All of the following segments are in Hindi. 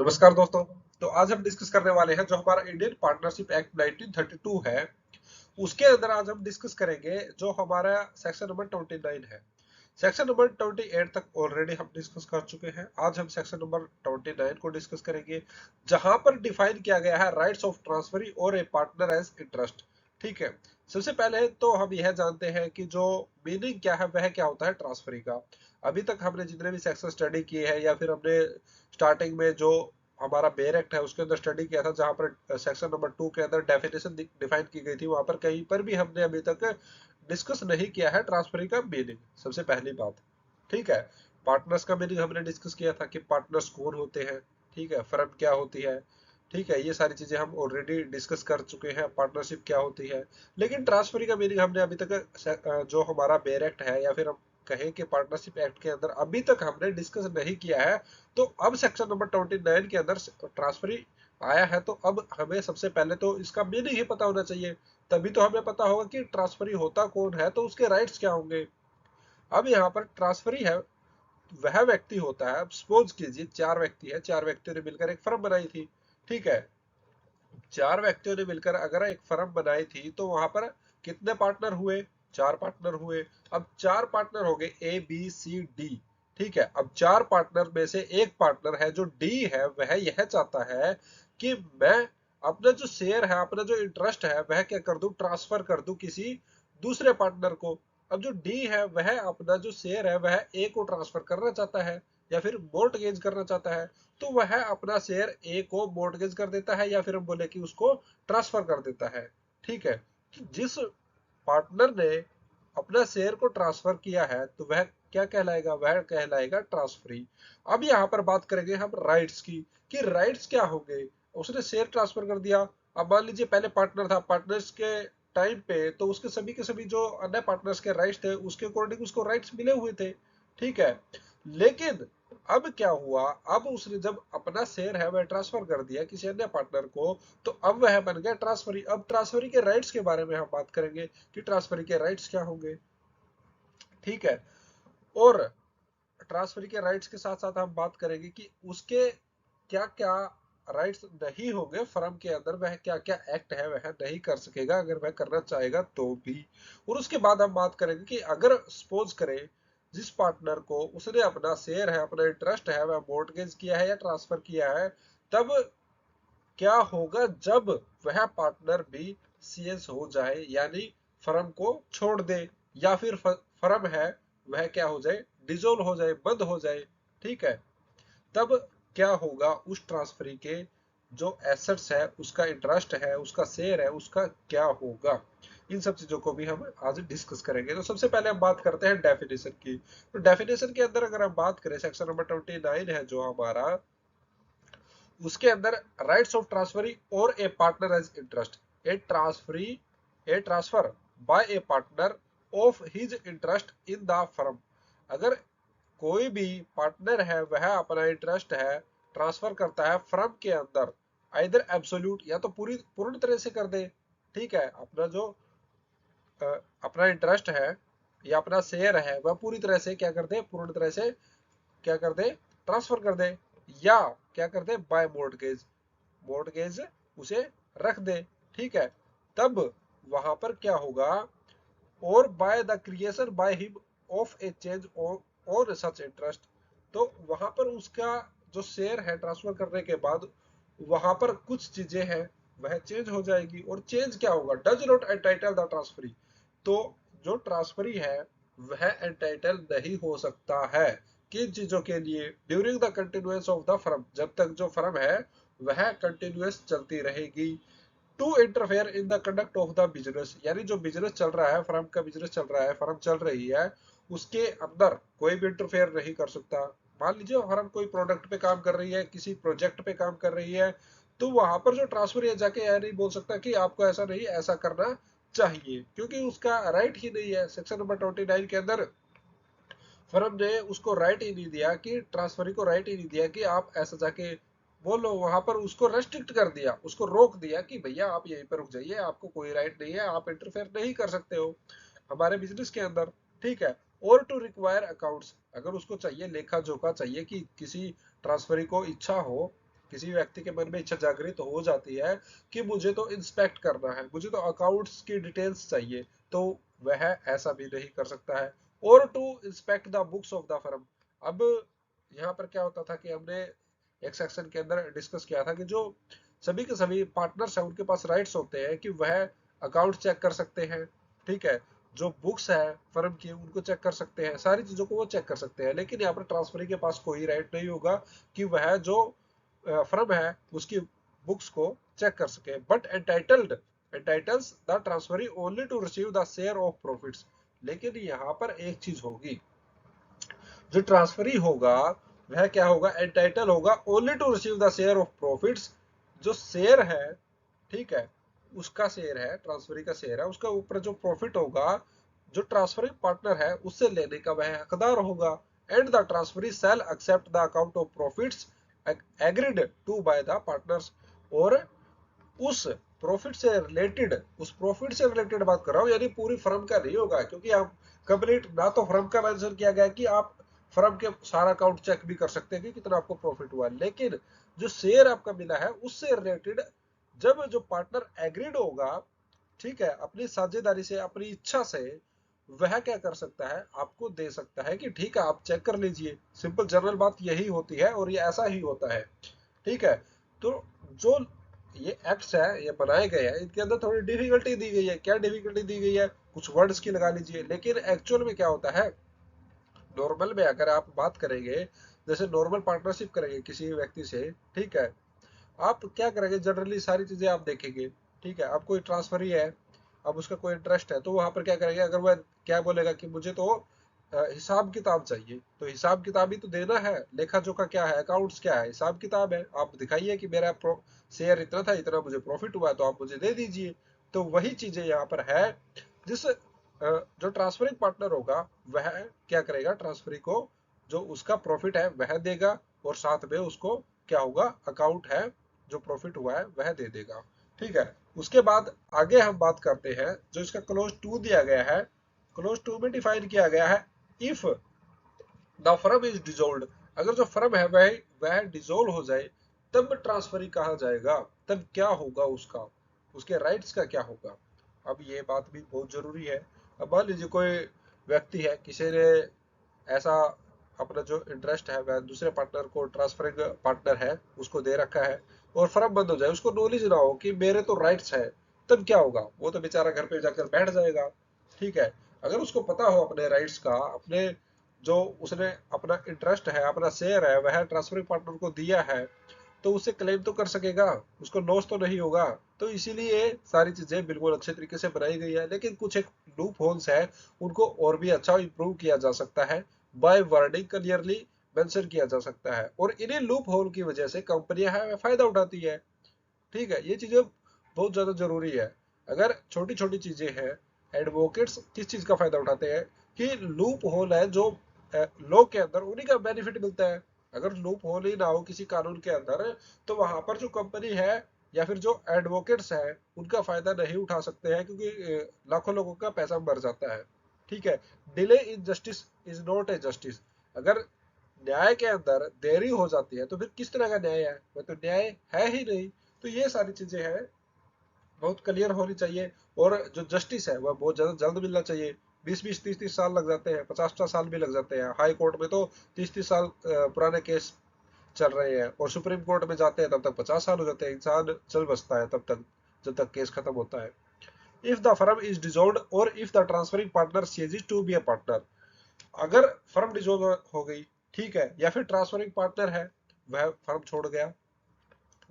नमस्कार दोस्तों। तो आज हम डिस्कस करने वाले हैं जो हमारा इंडियन पार्टनरशिप एक्ट 1932 है। उसके अंदर आज हम डिस्कस करेंगे जो हमारा सेक्शन नंबर 29 है। सेक्शन नंबर 28 तक ऑलरेडी हम डिस्कस कर चुके हैं। आज हम सेक्शन नंबर 29 को डिस्कस करेंगे, जहां पर डिफाइन किया गया है राइट्स ऑफ ट्रांसफरी और ए पार्टनर एज इंटरेस्ट। ठीक है। सबसे पहले तो हम यह जानते हैं कि जो मीनिंग क्या है, वह क्या होता है ट्रांसफरी का। अभी तक हमने जितने भी सेक्शन स्टडी किए हैं या फिर हमने स्टार्टिंग में जो हमारा बेयर एक्ट है उसके अंदर स्टडी किया था, जहां पर सेक्शन नंबर 2 के अंदर डेफिनेशन डिफाइन की गई थी, वहां पर कहीं पर भी हमने अभी तक डिस्कस नहीं किया है ट्रांसफरी का मीनिंग। सबसे पहली बात, ठीक है। पार्टनर्स का मीनिंग हमने डिस्कस किया था कि पार्टनर्स कौन होते हैं, ठीक है, फर्म क्या होती है, ठीक है, ये सारी चीजें हम ऑलरेडी डिस्कस कर चुके हैं। पार्टनरशिप क्या होती है, लेकिन ट्रांसफरी का मीनिंग हमने अभी तक जो हमारा बेयर एक्ट है या फिर हम कहें कि पार्टनरशिप एक्ट के अंदर अभी तक हमने डिस्कस नहीं किया है। तो अब सेक्शन नंबर 29 के अंदर ट्रांसफरी आया है, तो अब हमें सबसे पहले तो इसका मीनिंग ही पता होना चाहिए। तभी तो हमें पता होगा कि ट्रांसफरी होता कौन है, तो उसके राइट्स क्या होंगे। अब यहाँ पर ट्रांसफरी है, वह व्यक्ति होता है। अब सपोज कीजिए चार व्यक्ति है, चार व्यक्तियों ने मिलकर एक फर्म बनाई थी। ठीक है। चार व्यक्तियों ने मिलकर अगर एक फर्म बनाई थी, तो वहां पर कितने पार्टनर हुए? चार पार्टनर हुए। अब चार पार्टनर हो गए ए बी सी डी। ठीक है। अब चार पार्टनर में से एक पार्टनर है जो डी है, वह यह चाहता है कि मैं अपना जो शेयर है, अपना जो इंटरेस्ट है, वह क्या कर दूं, ट्रांसफर कर दूं किसी दूसरे पार्टनर को। अब जो डी है वह अपना जो शेयर है वह ए को ट्रांसफर करना चाहता है या फिर मोर्टगेज करना चाहता है। तो वह अपना शेयर ए को मोर्टगेज कर देता है या फिर हम बोले कि उसको ट्रांसफर कर देता है। ठीक है। जिस पार्टनर ने अपना शेयर को ट्रांसफर किया है, तो वह क्या कहलाएगा? वह कहलाएगा ट्रांसफरी। अब यहाँ पर बात करेंगे हम राइट्स की, कि राइट्स क्या होंगे। उसने शेयर ट्रांसफर कर दिया। अब मान लीजिए पहले पार्टनर था, पार्टनर्स के टाइम पे तो उसके सभी के सभी जो अन्य पार्टनर्स के राइट्स थे, उसके अकॉर्डिंग उसको राइट्स मिले हुए थे। ठीक है। लेकिन अब क्या हुआ, अब उसने जब अपना शेयर है वह ट्रांसफर कर दिया किसी अन्य पार्टनर को, तो अब वह बन गया ट्रांसफरी। अब ट्रांसफरी के राइट्स के बारे में हम बात करेंगे कि ट्रांसफरी के राइट्स क्या होंगे। ठीक है। और ट्रांसफरी के राइट्स के साथ साथ हम बात करेंगे कि उसके क्या क्या राइट्स नहीं होंगे फर्म के अंदर, वह क्या क्या एक्ट है वह नहीं कर सकेगा अगर वह करना चाहेगा तो भी। और उसके बाद हम बात करेंगे कि अगर सपोज करें जिस पार्टनर को उसने अपना शेयर है, अपना इंटरेस्ट है, वह मोर्टगेज किया है या ट्रांसफर किया है, तब क्या होगा जब वह पार्टनर भी सीएस हो जाए, यानी फर्म को छोड़ दे, या फिर फर्म है वह क्या हो जाए, डिसॉल्व हो जाए, बंद हो जाए। ठीक है। तब क्या होगा, उस ट्रांसफरी के जो एसेट्स है, उसका इंटरेस्ट है, उसका शेयर है, उसका क्या होगा। इन सब चीजों को भी हम आज डिस्कस करेंगे। तो सबसे पहले हम बात करते हैं डेफिनेशन की। तो डेफिनेशन के अंदर अगर हम बात करें, सेक्शन नंबर 29 है जो हमारा, उसके अंदर राइट्स ऑफ ट्रांसफरी और a partner as interest. A transferee, a transfer by a partner of his interest in the firm. अगर कोई भी पार्टनर है वह अपना इंटरेस्ट है ट्रांसफर करता है फर्म के अंदर, इधर एब्सोल्यूट या तो पूर्ण तरह से कर दे। ठीक है। अपना जो अपना इंटरेस्ट है या अपना शेयर है वह पूरी तरह से क्या कर दे, पूर्ण तरह से क्या कर दे, ट्रांसफर कर दे। या क्या कर दे, बाय मोर्टगेज, मोर्टगेज उसे रख दे। ठीक है। तब वहां पर क्या होगा, और by the creation by him of A change on such interest. तो वहां पर उसका जो शेयर है ट्रांसफर करने के बाद, वहां पर कुछ चीजें हैं वह चेंज हो जाएगी। और चेंज क्या होगा, does not entitle the transferee. तो जो ट्रांसफरी है वह एंटाइटल नहीं हो सकता है किन चीजों के लिए, during the continuance of the firm, जब तक जो फर्म है वह कंटिन्यूअस चलती रहेगी। To interfere in the conduct of the business, यानी जो बिजनेस चल रहा है, फर्म का बिजनेस चल रहा है, फर्म चल रही है, उसके अंदर कोई भी इंटरफेयर नहीं कर सकता। मान लीजिए फर्म कोई प्रोडक्ट पे काम कर रही है, किसी प्रोजेक्ट पे काम कर रही है, तो वहां पर जो ट्रांसफर है जाके यह नहीं बोल सकता कि आपको ऐसा नहीं ऐसा करना चाहिए, क्योंकि उसका राइट ही नहीं है। सेक्शन नंबर 29 के अंदर फर्म ने उसको राइट ही नहीं दिया, कि ट्रांसफरी को राइट ही नहीं दिया कि आप ऐसा जाके बोलो। वहां पर उसको रेस्ट्रिक्ट कर दिया, उसको रोक दिया कि भैया आप यहीं पर रुक जाइए, आपको कोई राइट नहीं है, आप इंटरफेयर नहीं कर सकते हो हमारे बिजनेस के अंदर। ठीक है। और टू रिक्वायर अकाउंट्स, अगर उसको चाहिए लेखा जोखा चाहिए, कि किसी ट्रांसफरी को इच्छा हो किसी व्यक्ति के मन में इच्छा जागृत हो जाती है कि मुझे तो इंस्पेक्ट करना है, मुझे तो अकाउंट्स की डिटेल्स चाहिए, तो वह ऐसा भी नहीं कर सकता है। और to inspect the books of the firm. अब यहाँ पर क्या होता था कि हमने एक सेक्शन के अंदर डिस्कस किया था कि जो सभी के सभी पार्टनर्स हैं उनके पास राइट्स होते हैं कि वह अकाउंट चेक कर सकते हैं, ठीक है, जो बुक्स है फर्म की उनको चेक कर सकते हैं, सारी चीजों को वो चेक कर सकते हैं। लेकिन यहाँ पर ट्रांसफरी के पास कोई राइट नहीं होगा कि वह जो फर्म है उसकी बुक्स को चेक कर सके। But entitles the transferee only to receive the share of profits. लेकिन यहाँ पर एक चीज होगी, जो ट्रांसफरी होगा वह क्या होगा, एंटाइटल होगा only to receive the share of profits. जो शेयर है, ठीक है, उसका शेयर है, ट्रांसफरी का शेयर है, उसका ऊपर जो प्रॉफिट होगा जो ट्रांसफरिंग पार्टनर है उससे लेने का वह हकदार होगा। And the transferee sale accept the account of profits agreed to by the partners. और उस प्रॉफिट से रिलेटेड बात कर रहा हूँ, यानी पूरी फर्म का नहीं होगा, क्योंकि आप कंप्लीट ना तो फर्म का मेंशन किया गया है कि आप फर्म के सारा अकाउंट चेक भी कर सकते हैं कि कितना आपको प्रॉफिट हुआ, लेकिन जो शेयर आपका मिला है उससे रिलेटेड जब जो पार्टनर एग्रीड होगा, ठीक है, अपनी साझेदारी से, अपनी इच्छा से, वह क्या कर सकता है, आपको दे सकता है कि ठीक है आप चेक कर लीजिए। सिंपल जनरल बात यही होती है और ये ऐसा ही होता है, ठीक है। तो जो ये एक्ट्स है ये बनाए गए हैं इनके अंदर थोड़ी डिफिकल्टी दी गई है। क्या डिफिकल्टी दी गई है, कुछ वर्ड्स की लगा लीजिए, लेकिन एक्चुअल में क्या होता है, नॉर्मल में अगर आप बात करेंगे, जैसे नॉर्मल पार्टनरशिप करेंगे किसी व्यक्ति से, ठीक है, आप क्या करेंगे, जनरली सारी चीजें आप देखेंगे, ठीक है, आप कोई ट्रांसफर ही है, अब उसका कोई इंटरेस्ट है, तो वहां पर क्या करेंगे, अगर वह क्या बोलेगा कि मुझे तो हिसाब किताब चाहिए, तो हिसाब किताब ही तो देना है, लेखा जोखा क्या है, अकाउंट्स क्या है, हिसाब किताब है, आप दिखाइए कि मेरा शेयर इतना था, इतना मुझे प्रॉफिट हुआ, तो आप मुझे दे दीजिए। तो वही चीजें यहाँ पर है, जिस जो ट्रांसफरिंग पार्टनर होगा वह क्या करेगा, ट्रांसफरी को जो उसका प्रॉफिट है वह देगा, और साथ में उसको क्या होगा, अकाउंट है जो प्रॉफिट हुआ है वह दे देगा, ठीक है। उसके बाद आगे हम बात करते हैं, जो इसका क्लोज टू दिया गया है, क्लोज टू में डिफाइन किया गया है, if the firm is dissolved. अगर जो फर्म है वह डिसॉल्व हो जाए, तब ट्रांसफरी कहा जाएगा, तब क्या होगा उसका, उसके राइट्स का क्या होगा। अब ये बात भी बहुत जरूरी है। अब मान लीजिए कोई व्यक्ति है, किसी ने ऐसा अपना जो इंटरेस्ट है वह दूसरे पार्टनर को, ट्रांसफरिंग पार्टनर है उसको दे रखा है, और फर्म बंद हो जाए, उसको नॉलेज ना हो कि मेरे तो राइट्स है, तब क्या होगा, वो तो बेचारा घर पे जाकर बैठ जाएगा, ठीक है। अगर उसको पता हो अपने राइट्स का, अपने जो उसने अपना इंटरेस्ट है, अपना शेयर है, वह ट्रांसफरिंग पार्टनर को दिया है, तो उसे क्लेम तो कर सकेगा, उसको लॉस तो नहीं होगा। तो इसीलिए सारी चीजें बिल्कुल अच्छे तरीके से बनाई गई है, लेकिन कुछ एक लूप होल्स है, उनको और भी अच्छा इंप्रूव किया जा सकता है, बाय वर्डिंग क्लियरली मेंशन किया जा सकता है, और इन्हीं लूप होल की वजह से कंपनियां है फायदा उठाती है, ठीक है। ये चीजें बहुत ज्यादा जरूरी है। अगर छोटी छोटी चीजें हैं, एडवोकेट्स किस चीज का फायदा उठाते हैं, कि लूप होल है जो लॉ के अंदर उन्हीं का बेनिफिट मिलता है। अगर लूप होल ही ना हो किसी कानून के अंदर, तो वहां पर जो कंपनी है या फिर जो एडवोकेट्स है उनका फायदा नहीं उठा सकते हैं, क्योंकि लाखों लोगों का पैसा मर जाता है, ठीक है। Delay in justice is not a justice. अगर न्याय के अंदर देरी हो जाती है तो फिर किस तरह का न्याय है, वह तो न्याय है ही नहीं। तो ये सारी चीजें हैं, बहुत क्लियर होनी चाहिए। और जो जस्टिस है वह बहुत ज्यादा जल्द मिलना चाहिए। 20-20 30-30 साल लग जाते हैं, 50-50 साल भी लग जाते हैं। हाई कोर्ट में तो 30-30 साल पुराने केस चल रहे हैं, और सुप्रीम कोर्ट में जाते हैं तब तक 50 साल हो जाते हैं, इंसान चल बसता है तब तक, जब तक केस खत्म होता है। If the firm is dissolved और if the transferring partner ceases to be a partner. अगर फर्म डिसॉल्व हो गई, ठीक है, या फिर ट्रांसफरिंग पार्टनर है वह फर्म छोड़ गया,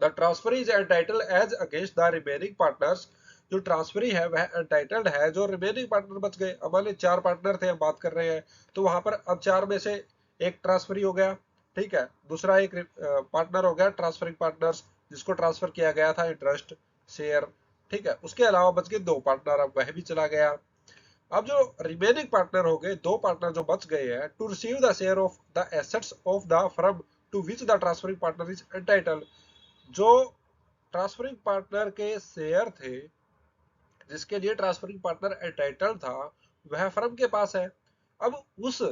the transfer is entitled as against the remaining partners. जो ट्रांसफरी है वह एंटाइटल्ड है, जो रिमेनिंग पार्टनर बच गए, अब मान 4 पार्टनर थे हम बात कर रहे हैं, तो वहां पर अब 4 में से एक ट्रांसफरी हो गया, ठीक है, दूसरा एक पार्टनर हो गया ट्रांसफरिंग पार्टनर्स, जिसको ट्रांसफर किया गया था इंटरेस्ट, शेयर, ठीक है। उसके अलावा बच गए 2 पार्टनर, अब वह भी चला गया। अब जो रिमेनिंग पार्टनर हो गए, 2 पार्टनर जो बच गए हैं, to receive the share of the assets of the firm to which the transferring partner is entitled. जो ट्रांसफरिंग पार्टनर के शेयर थे, जिसके लिए ट्रांसफरिंग पार्टनर एंटाइटल्ड था, वह फर्म के पास है। अब उस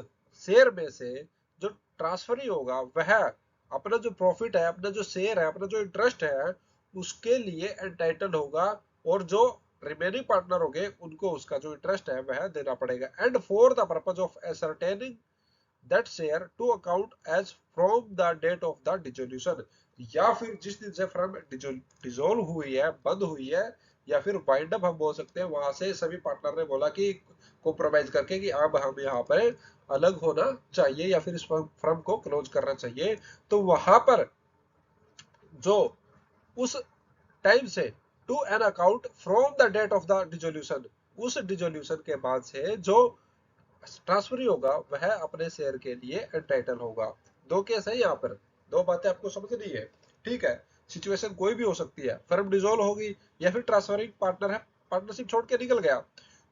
शेयर में से जो ट्रांसफरी होगा वह अपना जो प्रॉफिट है, अपना जो शेयर है, अपना जो इंटरेस्ट है, उसके लिए एंटाइटल होगा, और जो रिमेनिंग पार्टनर होंगे उनको उसका जो इंटरेस्ट है वह देना पड़ेगा। And for the purpose of ascertaining that share to account as from the date of the dissolution, या फिर जिस दिन से फर्म डिसोल्व हुई है, बंद हुई है, या फिर वाइंड अप हम बोल सकते हैं, वहां से सभी पार्टनर ने बोला कि कॉम्प्रोमाइज करके कि अब हम यहाँ पर अलग होना चाहिए या फिर इस फर्म को क्लोज करना चाहिए, तो वहां पर जो उस टाइम से to an account from the date of the dissolution, उस डिसोल्यूशन के बाद से जो ट्रांसफरी होगा वह अपने शेयर के लिए एंटाइटल होगा। दो केस है यहाँ पर, दो बातें आपको समझनी है, ठीक है। सिचुएशन कोई भी हो सकती है, फर्म डिसॉल्व होगी या फिर ट्रांसफरिंग पार्टनर है पार्टनरशिप छोड़ के निकल गया,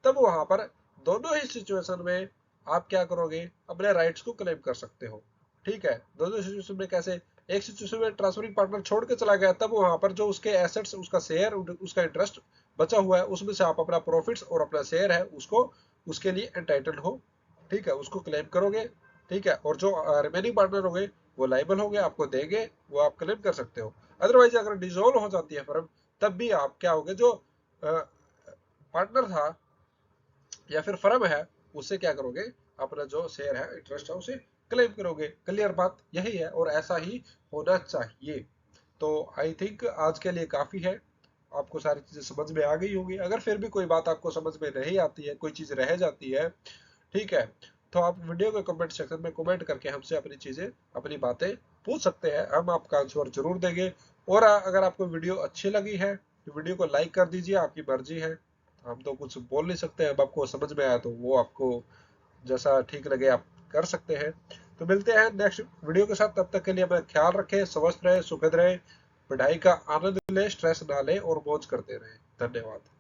तब वहां पर दोनों ही सिचुएशन में आप क्या करोगे, अपने राइट्स को क्लेम कर सकते हो, ठीक है। दोनों सिचुएशन में कैसे, एक सिचुएशन में ट्रांसफरिंग पार्टनर छोड़ के चला गया, तब वहां पर जो उसके एसेट्स, उसका शेयर, उसका इंटरेस्ट बचा हुआ है, उसमें से आप अपना प्रॉफिट्स और अपना शेयर है उसको, उसके लिए एंटाइटल्ड हो, ठीक है, उसको क्लेम करोगे, ठीक है। और जो रिमेनिंग पार्टनर हो गए वो लाइबल हो गए, आपको देंगे, वो आप क्लेम कर सकते हो। अदरवाइज अगर डिसॉल्व हो जाती है फर्म, तब भी आप क्या होगे, जो पार्टनर था या फिर फर्म है, उससे क्या करोगे, अपना जो शेयर है, इंटरेस्ट है, उसे क्लेम करोगे। क्लियर बात यही है, और ऐसा ही होना चाहिए। तो आई थिंक आज के लिए काफी है, आपको सारी चीजें समझ में आ गई होंगी। अगर फिर भी कोई बात आपको समझ में नहीं आती है, कोई चीज रह जाती है, ठीक है, तो आप वीडियो के कमेंट सेक्शन में कमेंट करके हमसे अपनी चीजें, अपनी बातें पूछ सकते हैं, हम आपका आंसर जरूर देंगे। और अगर आपको वीडियो अच्छी लगी है तो वीडियो को लाइक कर दीजिए, आपकी मर्जी है, हम तो कुछ बोल नहीं सकते। अब आपको समझ में आया तो वो आपको जैसा ठीक लगे आप कर सकते हैं। तो मिलते हैं नेक्स्ट वीडियो के साथ, तब तक के लिए अपना ख्याल रखें, स्वस्थ रहे, सुखद रहे, पढ़ाई का आनंद ले, स्ट्रेस ना ले और मौज करते रहे। धन्यवाद।